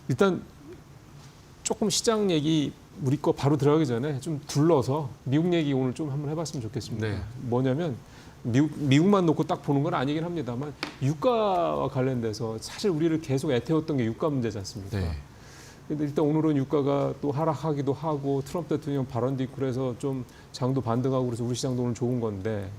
일단 조금 시장 얘기 우리 거 바로 들어가기 전에 좀 둘러서 미국 얘기 오늘 좀 한번 해봤으면 좋겠습니다. 네. 뭐냐면 미국만 놓고 딱 보는 건 아니긴 합니다만 유가와 관련돼서 사실 우리를 계속 애태웠던 게 유가 문제지 않습니까? 네. 근데 일단 오늘은 유가가 또 하락하기도 하고 트럼프 대통령 발언도 있고 그래서 좀 장도 반등하고 그래서 우리 시장도 오늘 좋은 건데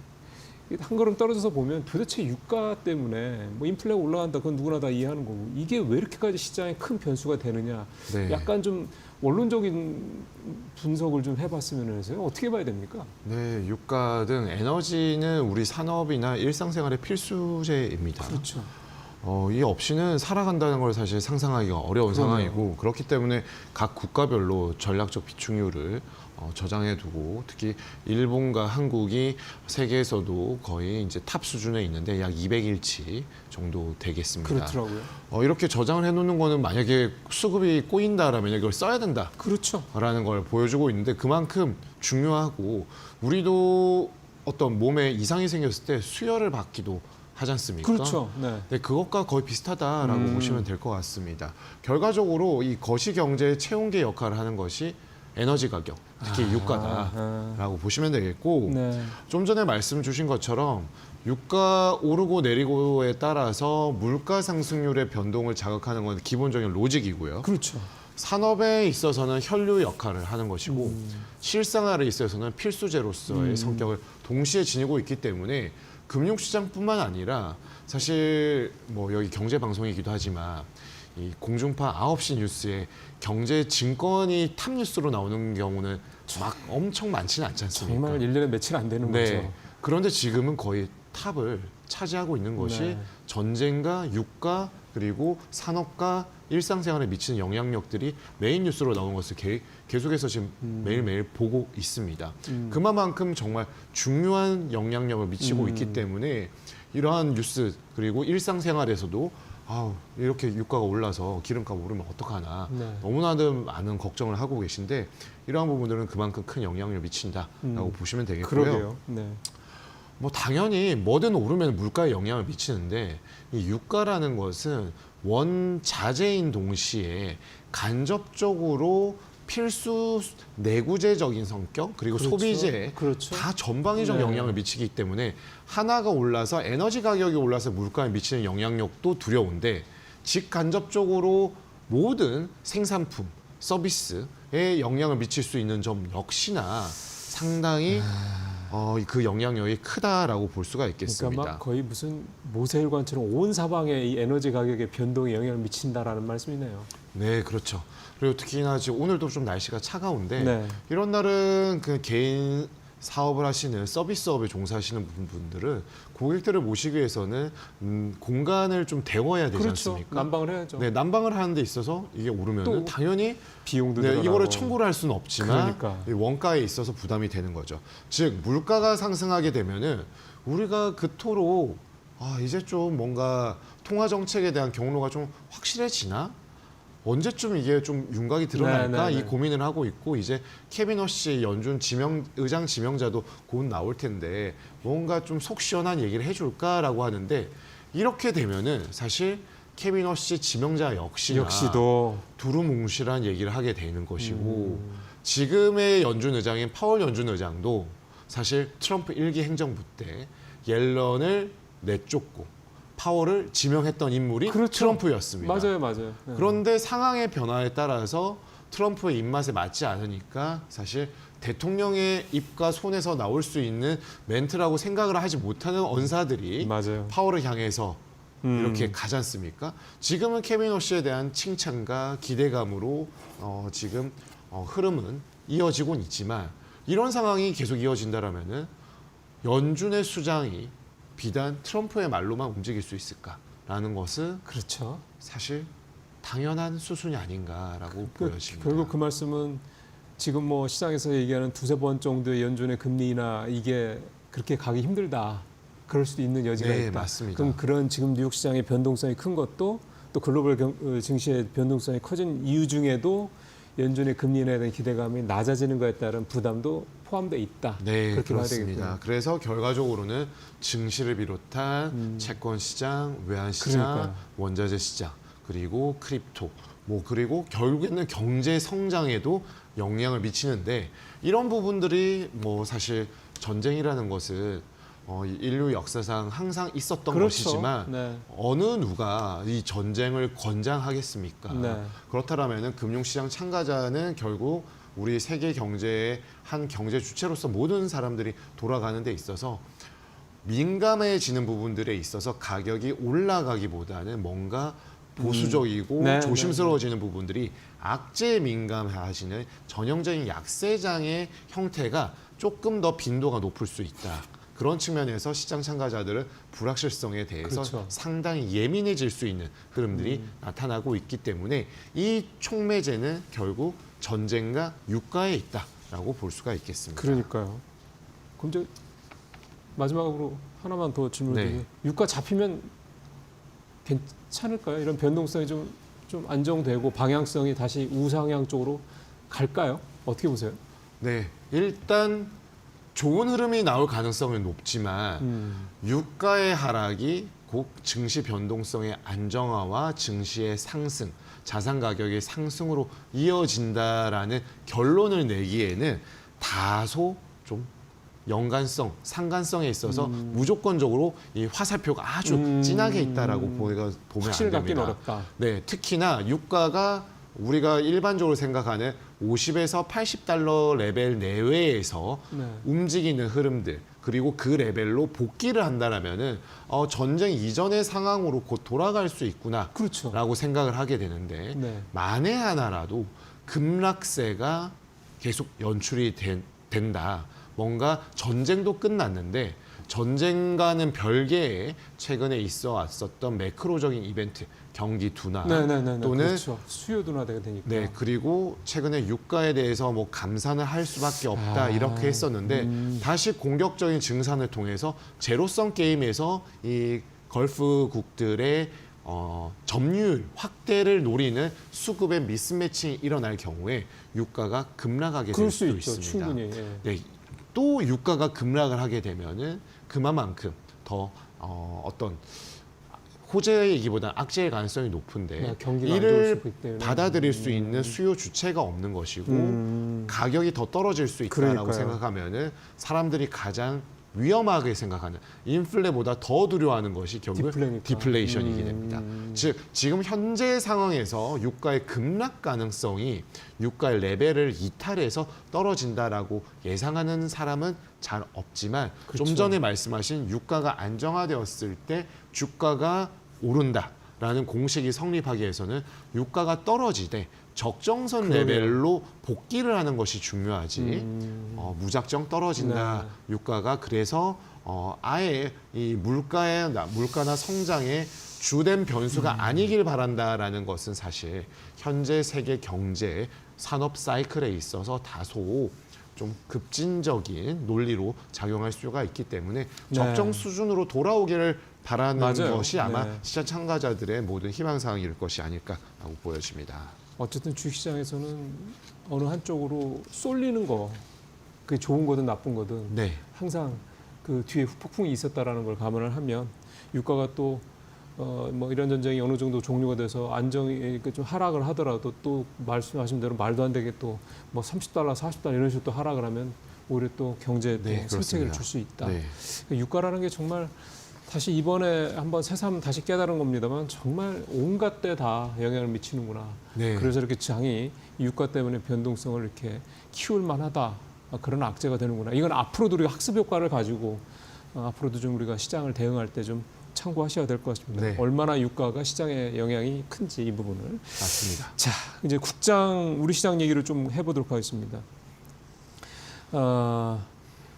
한 걸음 떨어져서 보면 도대체 유가 때문에 뭐 인플레가 올라간다 그건 누구나 다 이해하는 거고 이게 왜 이렇게까지 시장에 큰 변수가 되느냐 네. 약간 좀 원론적인 분석을 좀 해봤으면 해서요. 어떻게 봐야 됩니까? 네, 유가 등 에너지는 우리 산업이나 일상생활의 필수제입니다. 그렇죠. 이 없이는 살아간다는 걸 사실 상상하기가 어려운 그러네요. 상황이고 그렇기 때문에 각 국가별로 전략적 비축률을 저장해두고 특히 일본과 한국이 세계에서도 거의 이제 탑 수준에 있는데 약 200일치 정도 되겠습니다. 그렇더라고요. 이렇게 저장을 해놓는 거는 만약에 수급이 꼬인다라면 이걸 써야 된다. 그렇죠. 라는 걸 보여주고 있는데 그만큼 중요하고 우리도 어떤 몸에 이상이 생겼을 때 수혈을 받기도 하지 않습니까? 그렇죠. 네. 네, 그것과 거의 비슷하다라고 보시면 될 것 같습니다. 결과적으로 이 거시경제의 체온계 역할을 하는 것이 에너지 가격, 특히 유가다라고 보시면 되겠고 네. 좀 전에 말씀 주신 것처럼 유가 오르고 내리고에 따라서 물가 상승률의 변동을 자극하는 건 기본적인 로직이고요. 그렇죠. 산업에 있어서는 혈류 역할을 하는 것이고 실생활에 있어서는 필수제로서의 성격을 동시에 지니고 있기 때문에 금융시장뿐만 아니라 사실 뭐 여기 경제방송이기도 하지만 이 공중파 9시 뉴스에 경제 증권이 탑 뉴스로 나오는 경우는 막 엄청 많지는 않지 않습니까? 정말 1년에 며칠 안 되는 네. 거죠. 그런데 지금은 거의 탑을 차지하고 있는 것이 네. 전쟁과 유가 그리고 산업과 일상생활에 미치는 영향력들이 메인 뉴스로 나오는 것을 계속해서 지금 매일매일 보고 있습니다. 그만큼 정말 중요한 영향력을 미치고 있기 때문에 이러한 뉴스 그리고 일상생활에서도 이렇게 유가가 올라서 기름값 오르면 어떡하나 네. 너무나도 많은 걱정을 하고 계신데 이러한 부분들은 그만큼 큰 영향력을 미친다라고 보시면 되겠고요. 그러게요. 네. 뭐 당연히 뭐든 오르면 물가에 영향을 미치는데 이 유가라는 것은 원자재인 동시에 간접적으로 필수 내구재적인 성격 그리고 그렇죠. 소비재에 그렇죠. 다 전방위적 네. 영향을 미치기 때문에 하나가 올라서 에너지 가격이 올라서 물가에 미치는 영향력도 두려운데 직간접적으로 모든 생산품, 서비스에 영향을 미칠 수 있는 점 역시나 상당히 그 영향력이 크다라고 볼 수가 있겠습니다. 그러니까 막 거의 무슨 모세혈관처럼 온 사방에 이 에너지 가격의 변동에 영향을 미친다라는 말씀이네요. 네, 그렇죠. 그리고 특히나 지금 오늘도 좀 날씨가 차가운데 네. 이런 날은 그 개인 사업을 하시는 서비스업에 종사하시는 분들은 고객들을 모시기 위해서는 공간을 좀 데워야 되지 그렇죠. 않습니까? 난방을 해야죠. 네, 난방을 하는 데 있어서 이게 오르면 또 당연히 비용도 네, 늘어나고. 이거를 청구를 할 수는 없지만 그러니까. 이 원가에 있어서 부담이 되는 거죠. 즉 물가가 상승하게 되면은 우리가 그토록 이제 좀 뭔가 통화 정책에 대한 경로가 좀 확실해지나? 언제쯤 이게 좀 윤곽이 드러날까? 네. 이 고민을 하고 있고 이제 케빈 씨 연준 의장 지명자도 곧 나올 텐데 뭔가 좀 속 시원한 얘기를 해줄까라고 하는데 이렇게 되면은 사실 케빈 씨 지명자 역시도 두루뭉실한 얘기를 하게 되는 것이고 지금의 연준 의장인 파월 연준 의장도 사실 트럼프 1기 행정부 때 옐런을 내쫓고 파월을 지명했던 인물이 그렇죠. 트럼프였습니다. 맞아요. 네. 그런데 상황의 변화에 따라서 트럼프의 입맛에 맞지 않으니까 사실 대통령의 입과 손에서 나올 수 있는 멘트라고 생각을 하지 못하는 언사들이 맞아요. 파월을 향해서 이렇게 가지 않습니까? 지금은 케빈 씨에 대한 칭찬과 기대감으로 지금 흐름은 이어지곤 있지만 이런 상황이 계속 이어진다라면은 연준의 수장이 비단 트럼프의 말로만 움직일 수 있을까라는 것은 그렇죠. 사실 당연한 수순이 아닌가라고 보여집니다. 결국 그 말씀은 지금 뭐 시장에서 얘기하는 두세 번 정도의 연준의 금리나 이게 그렇게 가기 힘들다. 그럴 수도 있는 여지가 네, 있다. 맞습니다. 그럼 그런 지금 뉴욕 시장의 변동성이 큰 것도 또 글로벌 증시의 변동성이 커진 이유 중에도 연준의 금리에 대한 기대감이 낮아지는 것에 따른 부담도 포함되어 있다. 네, 그렇게 봐야 그렇습니다. 되겠군요. 그래서 결과적으로는 증시를 비롯한 채권 시장, 외환 시장, 그러니까요. 원자재 시장 그리고 크립토, 그리고 결국에는 경제 성장에도 영향을 미치는데 이런 부분들이 사실 전쟁이라는 것은 인류 역사상 항상 있었던 그렇죠. 것이지만 네. 어느 누가 이 전쟁을 권장하겠습니까? 네. 그렇다면 금융시장 참가자는 결국 우리 세계 경제의 한 경제 주체로서 모든 사람들이 돌아가는 데 있어서 민감해지는 부분들에 있어서 가격이 올라가기보다는 뭔가 보수적이고 네, 조심스러워지는 부분들이 악재에 민감하시는 전형적인 약세장의 형태가 조금 더 빈도가 높을 수 있다. 그런 측면에서 시장 참가자들은 불확실성에 대해서 그렇죠. 상당히 예민해질 수 있는 흐름들이 나타나고 있기 때문에 이 촉매제는 결국 전쟁과 유가에 있다라고 볼 수가 있겠습니다. 그러니까요. 그럼 이제 마지막으로 하나만 더 질문드리면 네. 유가 잡히면 괜찮을까요? 이런 변동성이 좀 안정되고 방향성이 다시 우상향 쪽으로 갈까요? 어떻게 보세요? 네, 일단 좋은 흐름이 나올 가능성은 높지만 유가의 하락이 곧 증시 변동성의 안정화와 증시의 상승, 자산 가격의 상승으로 이어진다라는 결론을 내기에는 다소 좀 연관성, 상관성에 있어서 무조건적으로 이 화살표가 아주 진하게 있다라고 보면 확실히 안 갖기는 됩니다. 어렵다. 네, 특히나 유가가 우리가 일반적으로 생각하는 50에서 80달러 레벨 내외에서 네. 움직이는 흐름들 그리고 그 레벨로 복귀를 한다라면은 전쟁 이전의 상황으로 곧 돌아갈 수 있구나라고 그렇죠. 생각을 하게 되는데 네. 만에 하나라도 급락세가 계속 연출이 된다. 뭔가 전쟁도 끝났는데 전쟁과는 별개의 최근에 있어 왔었던 매크로적인 이벤트, 경기 둔화 네네네. 또는 그렇죠. 수요 둔화가 되니까. 네, 그리고 최근에 유가에 대해서 감산을 할 수밖에 없다 이렇게 했었는데 다시 공격적인 증산을 통해서 제로섬 게임에서 이 걸프국들의 점유율 확대를 노리는 수급의 미스매칭이 일어날 경우에 유가가 급락하게 그럴 될 수 수도 있죠. 있습니다. 충분히. 예. 네, 또 유가가 급락을 하게 되면은 그만큼 더 어떤 호재이기보다 악재의 가능성이 높은데 경기가 안 좋을 이를 수 있기 때문에. 받아들일 수 있는 수요 주체가 없는 것이고 가격이 더 떨어질 수 있다라고 그러니까요. 생각하면은 사람들이 가장 위험하게 생각하는 인플레보다 더 두려워하는 것이 결국 디플레니까. 디플레이션이게 됩니다. 즉 지금 현재 상황에서 유가의 급락 가능성이 유가의 레벨을 이탈해서 떨어진다라고 예상하는 사람은 잘 없지만 그렇죠. 좀 전에 말씀하신 유가가 안정화되었을 때 주가가 오른다라는 공식이 성립하기 위해서는 유가가 떨어지되 적정선 그러네요. 레벨로 복귀를 하는 것이 중요하지 무작정 떨어진다 네. 유가가 그래서 아예 이 물가나 성장의 주된 변수가 아니길 바란다라는 것은 사실 현재 세계 경제 산업 사이클에 있어서 다소 좀 급진적인 논리로 작용할 수가 있기 때문에 적정 수준으로 돌아오기를 바라는 맞아요. 것이 아마 네. 시장 참가자들의 모든 희망사항일 것이 아닐까라고 보여집니다. 어쨌든 주식시장에서는 어느 한쪽으로 쏠리는 거, 그게 좋은 거든 나쁜 거든 네, 항상 그 뒤에 폭풍이 있었다라는 걸 감안을 하면 유가가 또 이런 전쟁이 어느 정도 종료가 돼서 안정이 좀 하락을 하더라도 또 말씀하신 대로 말도 안 되게 또 30달러, 40달러 이런 식으로 또 하락을 하면 오히려 또 경제에 또 네, 승책을 그렇습니다. 줄 수 있다. 네. 유가라는 게 정말 다시 이번에 한번 새삼 다시 깨달은 겁니다만 정말 온갖 데 다 영향을 미치는구나. 네. 그래서 이렇게 장이 유가 때문에 변동성을 이렇게 키울 만하다. 그런 악재가 되는구나. 이건 앞으로도 우리가 학습 효과를 가지고 앞으로도 좀 우리가 시장을 대응할 때 좀 참고하셔야 될 것 같습니다. 네. 얼마나 유가가 시장에 영향이 큰지 이 부분을. 맞습니다. 자, 이제 우리 시장 얘기를 좀 해보도록 하겠습니다.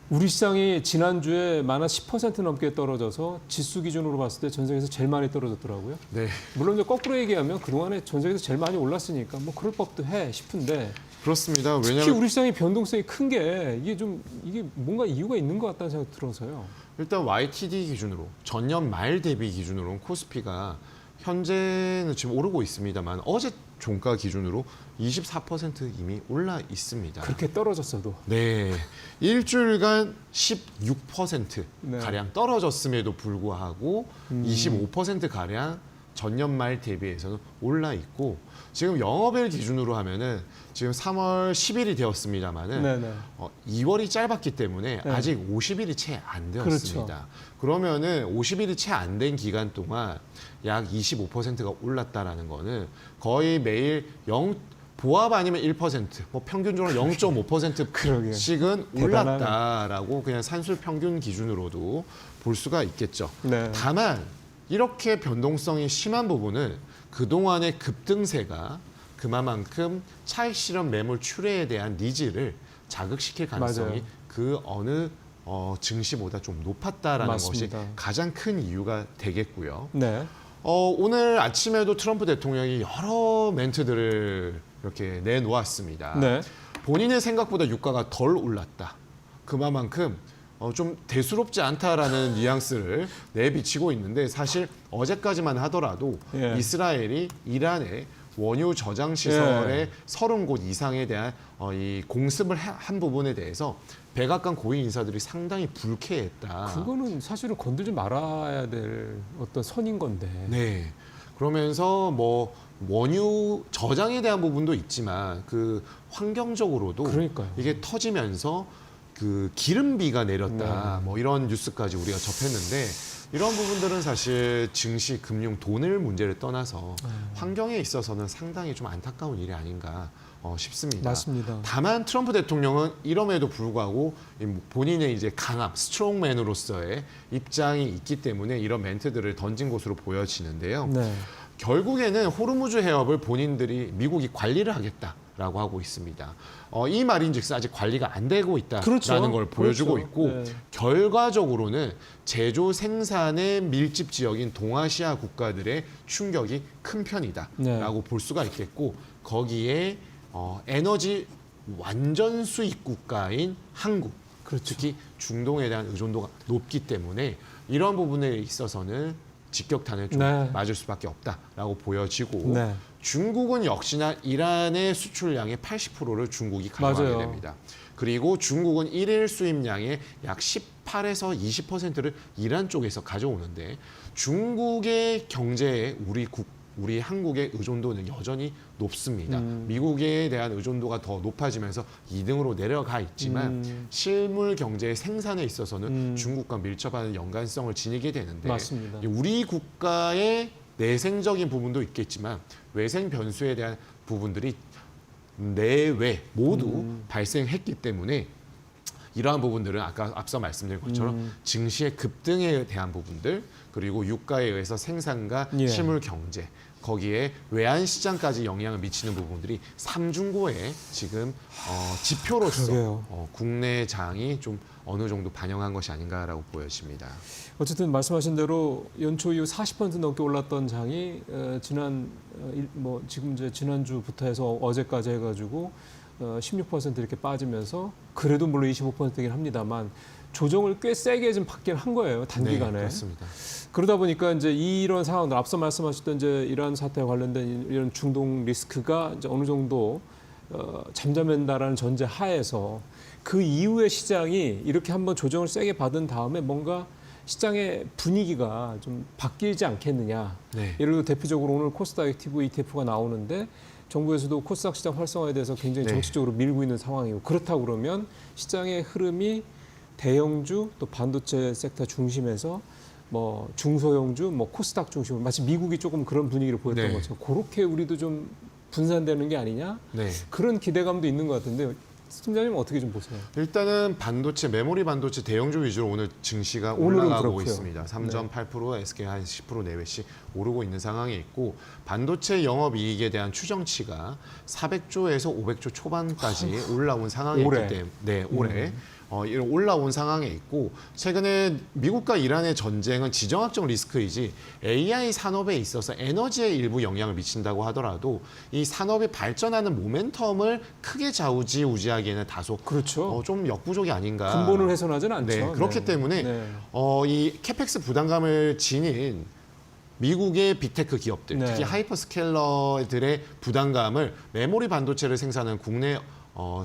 우리 시장이 지난주에 마이너스 10% 넘게 떨어져서 지수 기준으로 봤을 때 전 세계에서 제일 많이 떨어졌더라고요. 네, 물론 이제 거꾸로 얘기하면 그동안에 전 세계에서 제일 많이 올랐으니까 그럴 법도 해 싶은데 그렇습니다. 특히 왜냐하면 우리 시장의 변동성이 큰 게 이게 뭔가 이유가 있는 것 같다는 생각이 들어서요. 일단 YTD 기준으로 전년 말 대비 기준으로는 코스피가 현재는 지금 오르고 있습니다만 어제 종가 기준으로 24% 이미 올라 있습니다. 그렇게 떨어졌어도. 네, 일주일간 16% 네. 가량 떨어졌음에도 불구하고 25% 가량 전년 말 대비해서는 올라 있고 지금 영업일 기준으로 하면은 지금 3월 10일이 되었습니다만은 네네. 2월이 짧았기 때문에 네. 아직 50일이 채 안 되었습니다. 그렇죠. 그러면은 50일이 채 안 된 기간 동안 약 25%가 올랐다라는 거는 거의 매일 보합 아니면 1%, 뭐 평균적으로 0.5%씩은 올랐다라고 그냥 산술 평균 기준으로도 볼 수가 있겠죠. 네. 다만 이렇게 변동성이 심한 부분은 그동안의 급등세가 그만큼 차익 실현 매물 출회에 대한 니즈를 자극시킬 가능성이 맞아요. 그 어느 증시보다 좀 높았다라는 맞습니다. 것이 가장 큰 이유가 되겠고요. 네. 오늘 아침에도 트럼프 대통령이 여러 멘트들을 이렇게 내놓았습니다. 네. 본인의 생각보다 유가가 덜 올랐다. 그만큼 좀 대수롭지 않다라는 뉘앙스를 내비치고 있는데 사실 어제까지만 하더라도 예. 이스라엘이 이란의 원유 저장 시설의 30곳 이상에 대한 이 공습을 한 부분에 대해서 백악관 고위 인사들이 상당히 불쾌했다. 그거는 사실은 건들지 말아야 될 어떤 선인 건데. 네. 그러면서 뭐 원유 저장에 대한 부분도 있지만 그 환경적으로도 그러니까요. 이게 터지면서 그 기름비가 내렸다. 네. 뭐 이런 뉴스까지 우리가 접했는데 이런 부분들은 사실 증시, 금융, 돈을 문제를 떠나서 환경에 있어서는 상당히 좀 안타까운 일이 아닌가 싶습니다. 맞습니다. 다만 트럼프 대통령은 이럼에도 불구하고 본인의 이제 강함, 스트롱맨으로서의 입장이 있기 때문에 이런 멘트들을 던진 것으로 보여지는데요. 네. 결국에는 호르무즈 해협을 본인들이 미국이 관리를 하겠다라고 하고 있습니다. 이 말인즉슨 아직 관리가 안 되고 있다라는 그렇죠. 걸 보여주고 그렇죠. 있고 네. 결과적으로는 제조 생산의 밀집 지역인 동아시아 국가들의 충격이 큰 편이다라고 네. 볼 수가 있겠고 거기에 에너지 완전 수입 국가인 한국 그렇죠. 특히 중동에 대한 의존도가 높기 때문에 이런 부분에 있어서는 직격탄을 좀 네. 맞을 수밖에 없다라고 보여지고 네. 중국은 역시나 이란의 수출량의 80%를 중국이 가져가게 맞아요. 됩니다. 그리고 중국은 일일 수입량의 약 18에서 20%를 이란 쪽에서 가져오는데 중국의 경제에 우리 한국의 의존도는 여전히 높습니다. 미국에 대한 의존도가 더 높아지면서 2등으로 내려가 있지만 실물 경제의 생산에 있어서는 중국과 밀접한 연관성을 지니게 되는데 맞습니다. 우리 국가의 내생적인 부분도 있겠지만 외생 변수에 대한 부분들이 내외 모두 발생했기 때문에 이러한 부분들은 아까 앞서 말씀드린 것처럼 증시의 급등에 대한 부분들 그리고 유가에 의해서 생산과 예. 실물 경제 거기에 외환 시장까지 영향을 미치는 부분들이 삼중고의 지금 지표로서 그러게요. 국내 장이 좀 어느 정도 반영한 것이 아닌가라고 보여집니다. 어쨌든 말씀하신 대로 연초 이후 40% 넘게 올랐던 장이 지금 이제 지난주부터 해서 어제까지 해가지고 16% 이렇게 빠지면서 그래도 물론 25%이긴 합니다만 조정을 꽤 세게 좀 받긴 한 거예요 단기간에. 네, 그렇습니다. 그러다 보니까 이제 이런 상황들 앞서 말씀하셨던 이제 이란 사태와 관련된 이런 중동 리스크가 이제 어느 정도 잠잠한다라는 전제 하에서 그 이후에 시장이 이렇게 한번 조정을 세게 받은 다음에 뭔가 시장의 분위기가 좀 바뀌지 않겠느냐. 네. 예를 들어 대표적으로 오늘 코스닥 액티브 ETF가 나오는데 정부에서도 코스닥 시장 활성화에 대해서 굉장히 네. 정치적으로 밀고 있는 상황이고 그렇다고 그러면 시장의 흐름이 대형주 또 반도체 섹터 중심에서 뭐 중소형주 뭐 코스닥 중심으로 마치 미국이 조금 그런 분위기를 보였던 네. 것처럼 그렇게 우리도 좀 분산되는 게 아니냐 네. 그런 기대감도 있는 것 같은데 팀장님 어떻게 좀 보세요? 일단은 반도체, 메모리 반도체 대형주 위주로 오늘 증시가 오늘은 올라가고 그렇고요. 있습니다. 3.8%, SK 한 10% 내외씩 오르고 있는 상황에 있고 반도체 영업이익에 대한 추정치가 400조에서 500조 초반까지 올라온 상황에 올해. 있기 때문에 네, 올해 이런 올라온 상황에 있고 최근에 미국과 이란의 전쟁은 지정학적 리스크이지 AI 산업에 있어서 에너지에 일부 영향을 미친다고 하더라도 이 산업이 발전하는 모멘텀을 크게 좌우지우지하기에는 다소 그렇죠. 좀 역부족이 아닌가. 근본을 훼손하지는 않죠. 네, 그렇기 때문에 네. 이 캐펙스 부담감을 지닌 미국의 빅테크 기업들, 네. 특히 하이퍼스케일러들의 부담감을 메모리 반도체를 생산하는 국내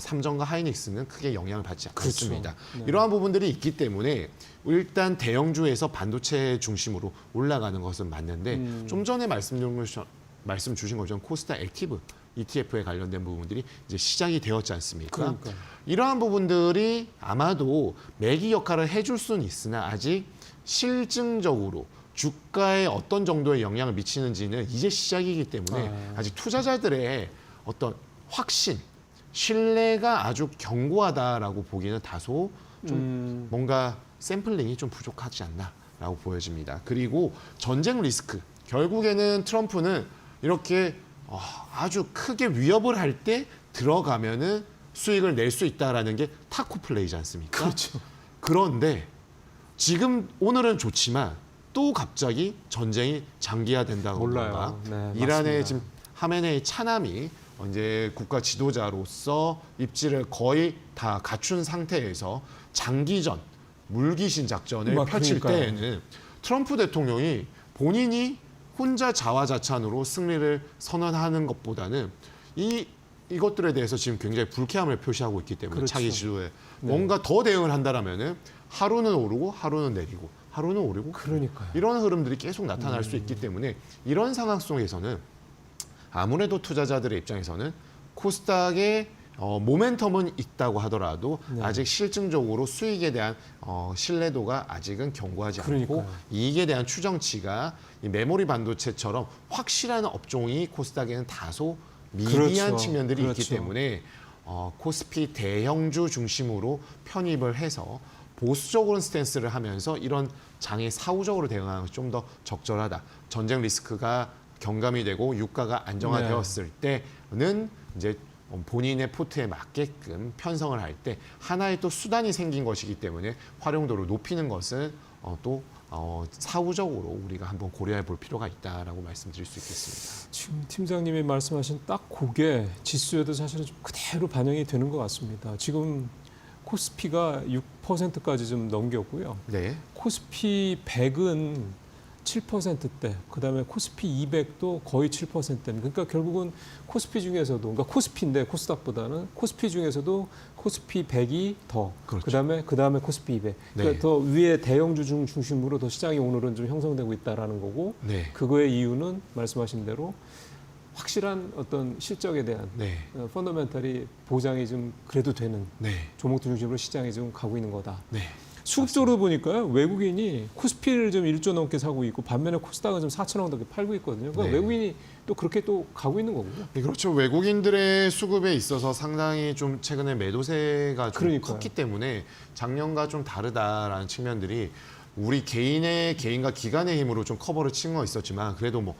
삼성과 하이닉스는 크게 영향을 받지 그렇죠. 않습니다. 네. 이러한 부분들이 있기 때문에 일단 대형주에서 반도체 중심으로 올라가는 것은 맞는데 좀 전에 말씀 주신 것처럼 코스닥 액티브 ETF에 관련된 부분들이 이제 시작이 되었지 않습니까? 그러니까요. 이러한 부분들이 아마도 매기 역할을 해줄 수는 있으나 아직 실증적으로 주가에 어떤 정도의 영향을 미치는지는 이제 시작이기 때문에 아직 투자자들의 어떤 확신, 신뢰가 아주 견고하다라고 보기는 다소 좀 뭔가 샘플링이 좀 부족하지 않나라고 보여집니다. 그리고 전쟁 리스크, 결국에는 트럼프는 이렇게 아주 크게 위협을 할 때 들어가면은 수익을 낼 수 있다라는 게 타코 플레이지 않습니까? 그렇죠. 그런데 지금 오늘은 좋지만 또 갑자기 전쟁이 장기화된다고 몰라요. 네, 이란의 맞습니다. 지금 하메네이 차남이 이제 국가 지도자로서 입지를 거의 다 갖춘 상태에서 장기전 물귀신 작전을 펼칠 그러니까요. 때에는 트럼프 대통령이 본인이 혼자 자화자찬으로 승리를 선언하는 것보다는 이것들에 대해서 지금 굉장히 불쾌함을 표시하고 있기 때문에 그렇죠. 자기 지도에 뭔가 더 대응을 한다라면은 하루는 오르고 하루는 내리고 하루는 오르고 그러니까요. 이런 흐름들이 계속 나타날 수 있기 때문에 이런 상황 속에서는 아무래도 투자자들의 입장에서는 코스닥의 모멘텀은 있다고 하더라도 네. 아직 실증적으로 수익에 대한 신뢰도가 아직은 견고하지 않고 그러니까요. 이익에 대한 추정치가 이 메모리 반도체처럼 확실한 업종이 코스닥에는 다소 미비한 그렇죠. 측면들이 있기 그렇죠. 때문에 코스피 대형주 중심으로 편입을 해서 보수적으로 스탠스를 하면서 이런 장에 사후적으로 대응하는 것이 좀 더 적절하다. 전쟁 리스크가 경감이 되고 유가가 안정화되었을 때는 이제 본인의 포트에 맞게끔 편성을 할 때 하나의 또 수단이 생긴 것이기 때문에 활용도를 높이는 것은 또 사후적으로 우리가 한번 고려해 볼 필요가 있다라고 말씀드릴 수 있겠습니다. 지금 팀장님이 말씀하신 딱 그게 지수에도 사실은 좀 그대로 반영이 되는 것 같습니다. 지금 코스피가 6%까지 좀 넘겼고요. 네. 코스피 100은 7%대, 그다음에 코스피 200도 거의 7%대. 그러니까 결국은 코스피 중에서도, 그러니까 코스피인데 코스닥보다는 코스피 중에서도 코스피 100이 더, 그렇죠. 그다음에 코스피 200. 그러니까 네. 더 위에 대형주 중심으로 더 시장이 오늘은 좀 형성되고 있다라는 거고, 네. 그거의 이유는 말씀하신 대로 확실한 어떤 실적에 대한 네. 펀더멘탈이 보장이 좀 그래도 되는 네. 종목들 중심으로 시장이 좀 가고 있는 거다. 네. 수급적으로 보니까요, 외국인이 코스피를 좀 1조 넘게 사고 있고 반면에 코스닥은 좀 4천 원 넘게 팔고 있거든요. 그러니까 네. 외국인이 또 그렇게 또 가고 있는 거군요. 네, 그렇죠. 외국인들의 수급에 있어서 상당히 좀 최근에 매도세가 좀 그러니까요. 컸기 때문에 작년과 좀 다르다라는 측면들이 우리 개인과 기관의 힘으로 좀 커버를 친 건 있었지만 그래도 뭐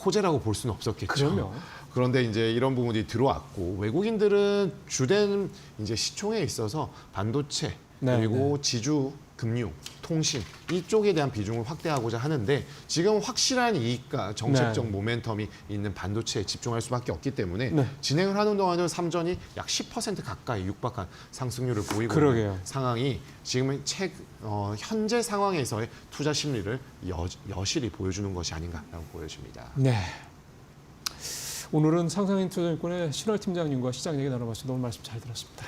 호재라고 볼 수는 없었겠죠. 그럼요. 그런데 이제 이런 부분이 들어왔고 외국인들은 주된 이제 시총에 있어서 반도체 네, 그리고 지주, 금융, 통신 이쪽에 대한 비중을 확대하고자 하는데 지금 확실한 이익과 정책적 네. 모멘텀이 있는 반도체에 집중할 수밖에 없기 때문에 네. 진행을 하는 동안은 삼전이 약 10% 가까이 육박한 상승률을 보이고 그러게요. 있는 상황이 지금은 현재 상황에서의 투자 심리를 여실히 보여주는 것이 아닌가라고 보여집니다. 네. 오늘은 상상인 투자증권의 신월 팀장님과 시장 얘기 나눠봤습니다. 오늘 말씀 잘 들었습니다.